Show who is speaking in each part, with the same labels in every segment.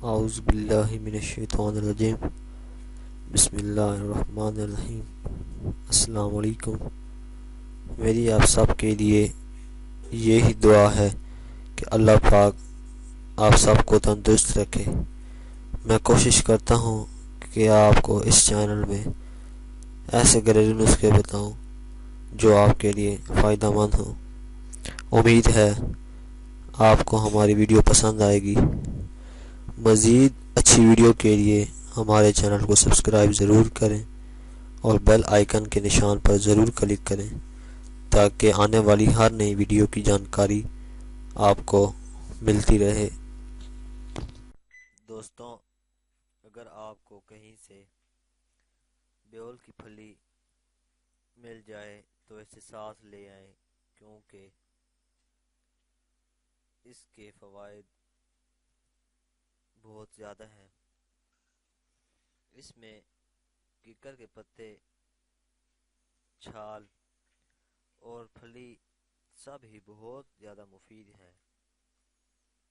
Speaker 1: اعوذ باللہ من الشیطان الرجیم بسم اللہ الرحمن الرحیم۔ السلام علیکم۔ میری آپ سب کے لیے یہی دعا ہے کہ اللہ پاک آپ سب کو تندرست رکھے۔ میں کوشش کرتا ہوں کہ آپ کو اس چینل میں ایسے گھریلو نسخے بتاؤں جو آپ کے لیے فائدہ مند ہوں۔ امید ہے آپ کو ہماری ویڈیو پسند آئے گی۔ مزید اچھی ویڈیو کے لیے ہمارے چینل کو سبسکرائب ضرور کریں اور بیل آئیکن کے نشان پر ضرور کلک کریں تاکہ آنے والی ہر نئی ویڈیو کی جانکاری آپ کو ملتی رہے۔ دوستوں، اگر آپ کو کہیں سے بیول کی پھلی مل جائے تو اسے ساتھ لے آئیں، کیونکہ اس کے فوائد بہت زیادہ ہیں۔ اس میں کیکر کے پتے، چھال اور پھلی سب ہی بہت زیادہ مفید ہیں۔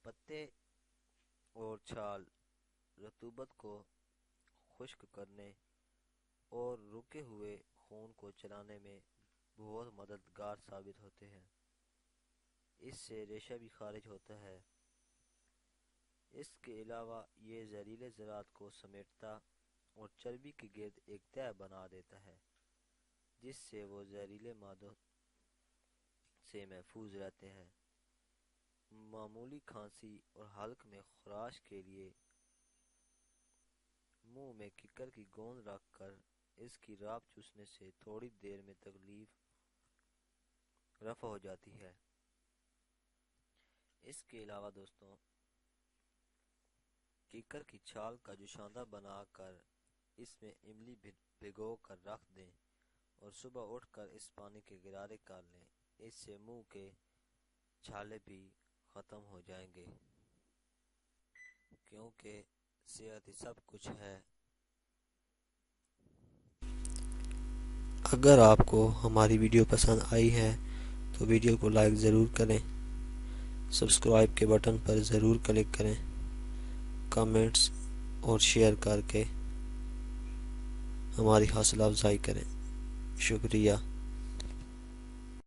Speaker 1: پتے اور چھال رطوبت کو خشک کرنے اور رکے ہوئے خون کو چلانے میں بہت مددگار ثابت ہوتے ہیں۔ اس سے ریشہ بھی خارج ہوتا ہے۔ اس کے علاوہ یہ زہریلے ذرات کو سمیٹتا اور چربی کے گرد ایک تہہ بنا دیتا ہے، جس سے وہ زہریلے مادوں سے محفوظ رہتے ہیں۔ معمولی کھانسی اور حلق میں خراش کے لیے منہ میں کیکر کی گوند رکھ کر اس کی راب چوسنے سے تھوڑی دیر میں تکلیف رفع ہو جاتی ہے۔ اس کے علاوہ دوستوں، کیکر کی چھال کا جوشاندہ بنا کر اس میں املی بھگو کر رکھ دیں اور صبح اٹھ کر اس پانی کے غرارے کر لیں۔ اس سے منہ کے چھالے بھی ختم ہو جائیں گے، کیونکہ صحت ہی سب کچھ ہے۔ اگر آپ کو ہماری ویڈیو پسند آئی ہے تو ویڈیو کو لائک ضرور کریں، سبسکرائب کے بٹن پر ضرور کلک کریں، کمنٹس اور شیئر کر کے ہماری حوصلہ افزائی کریں۔ شکریہ۔